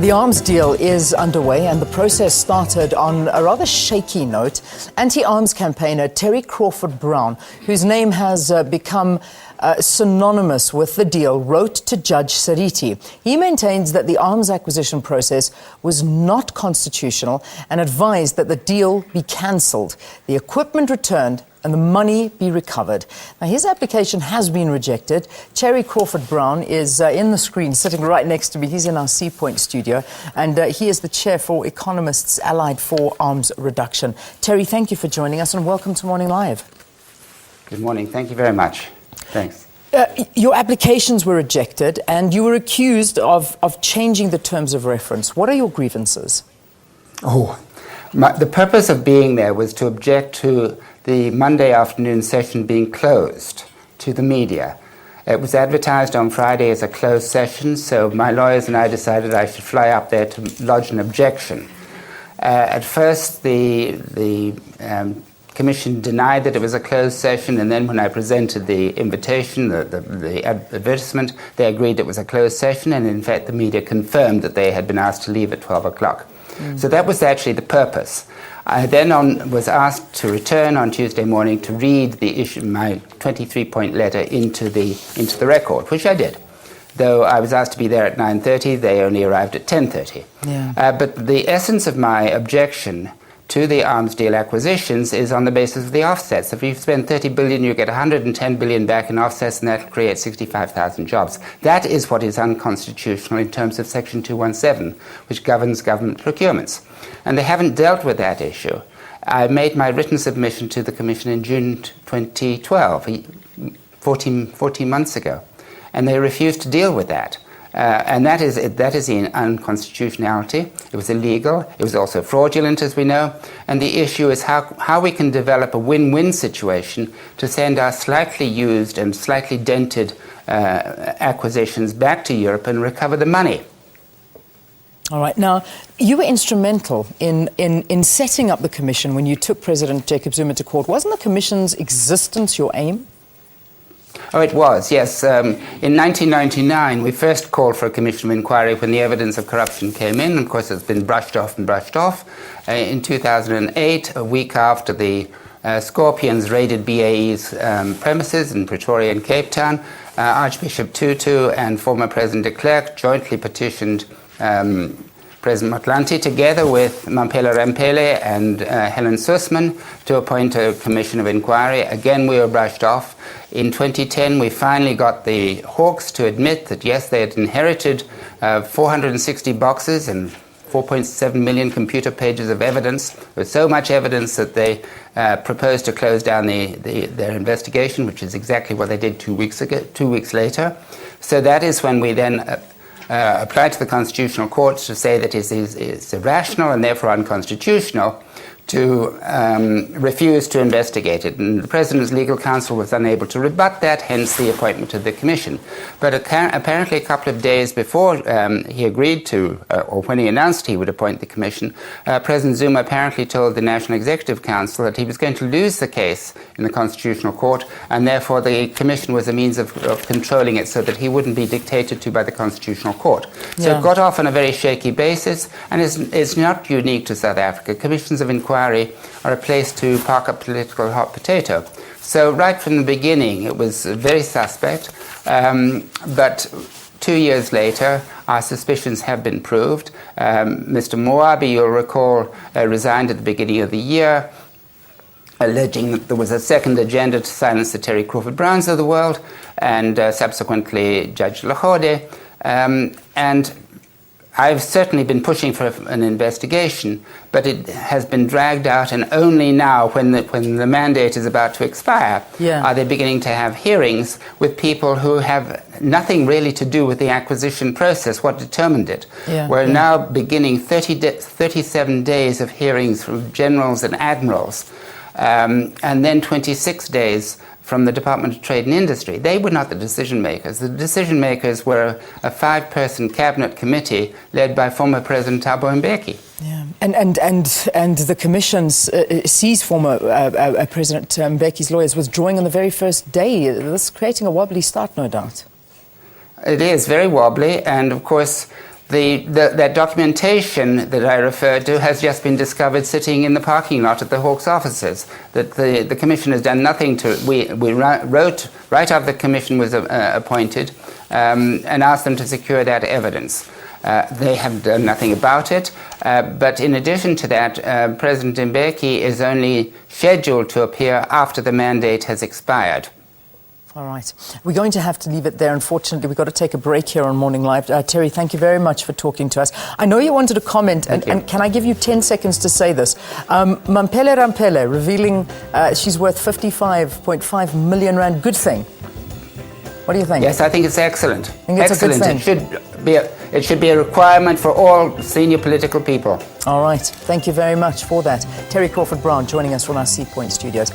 The arms deal is underway and the process started on a rather shaky note. Anti-arms campaigner Terry Crawford-Browne, whose name has become synonymous with the deal, wrote to Judge Seriti. He maintains that the arms acquisition process was not constitutional and advised that the deal be cancelled, the equipment returned and the money be recovered. Now, his application has been rejected. Terry Crawford-Browne is in the screen, sitting right next to me. He's in our Sea Point studio, and he is the chair for Economists Allied for Arms Reduction. Terry, thank you for joining us, and welcome to Morning Live. Good morning. Thank you very much. Thanks. Your applications were rejected, and you were accused of changing the terms of reference. What are your grievances? The purpose of being there was to object to the Monday afternoon session being closed to the media. It was advertised on Friday as a closed session, so my lawyers and I decided I should fly up there to lodge an objection. At first, the Commission denied that it was a closed session, and then when I presented the invitation, the advertisement, they agreed it was a closed session, and in fact the media confirmed that they had been asked to leave at 12 o'clock. So that was actually the purpose. I then was asked to return on Tuesday morning to read my 23-point letter into the record, which I did. Though I was asked to be there at 9:30, they only arrived at 10:30. Yeah. But the essence of my objection to the arms deal acquisitions is on the basis of the offsets. If you spend 30 billion, you get 110 billion back in offsets, and that will create 65,000 jobs. That is what is unconstitutional in terms of Section 217, which governs government procurements. And they haven't dealt with that issue. I made my written submission to the Commission in June 2012, 14 months ago, and they refused to deal with that. And that is the unconstitutionality. It was illegal. It was also fraudulent, as we know. And the issue is how we can develop a win-win situation to send our slightly used and slightly dented acquisitions back to Europe and recover the money. All right. Now, you were instrumental in setting up the Commission when you took President Jacob Zuma to court. Wasn't the Commission's existence your aim? Oh, it was, yes. In 1999, we first called for a Commission of Inquiry when the evidence of corruption came in. Of course, it's been brushed off and brushed off. In 2008, a week after the Scorpions raided BAE's premises in Pretoria and Cape Town, Archbishop Tutu and former President de Klerk jointly petitioned President Motlanthe, together with Mamphela Ramphele and Helen Suzman, to appoint a Commission of Inquiry. Again, we were brushed off. In 2010, we finally got the Hawks to admit that, yes, they had inherited 460 boxes and 4.7 million computer pages of evidence. There was so much evidence that they proposed to close down their investigation, which is exactly what they did 2 weeks later. So that is when we then applied to the Constitutional Court to say that it's irrational and therefore unconstitutional to refuse to investigate it. And the President's legal counsel was unable to rebut that, hence the appointment of the Commission. But apparently a couple of days before he agreed to, or when he announced he would appoint the Commission, President Zuma apparently told the National Executive Council that he was going to lose the case in the Constitutional Court, and therefore the Commission was a means of controlling it so that he wouldn't be dictated to by the Constitutional Court. So Yeah. it got off on a very shaky basis, and it's not unique to South Africa. Commissions of inquiry are a place to park a political hot potato. So right from the beginning, it was very suspect. But 2 years later, our suspicions have been proved. Mr. Moabi, you'll recall, resigned at the beginning of the year, alleging that there was a second agenda to silence the Terry Crawford-Brownes of the world, and subsequently Judge Lahode. And I've certainly been pushing for an investigation, but it has been dragged out, and only now, when the mandate is about to expire, are they beginning to have hearings with people who have nothing really to do with the acquisition process, what determined it. We're now beginning 37 days of hearings from generals and admirals, and then 26 days from the Department of Trade and Industry. They were not the decision makers. The decision makers were a 5-person cabinet committee led by former President Thabo Mbeki. Yeah, and the Commission sees former President Mbeki's lawyers withdrawing on the very first day. This is creating a wobbly start, no doubt. It is very wobbly, and of course that documentation that I referred to has just been discovered sitting in the parking lot at the Hawks offices. That the Commission has done nothing to. We wrote right after the Commission was appointed and asked them to secure that evidence. They have done nothing about it. But in addition to that, President Mbeki is only scheduled to appear after the mandate has expired. All right. We're going to have to leave it there. Unfortunately, we've got to take a break here on Morning Live. Terry, thank you very much for talking to us. I know you wanted to comment, and can I give you 10 seconds to say this? Mampele Rampele revealing she's worth 55.5 million rand. Good thing. What do you think? Yes, I think it's excellent. I think it's excellent. A good thing. It should be a requirement for all senior political people. All right. Thank you very much for that. Terry Crawford-Browne joining us from our Sea Point studios.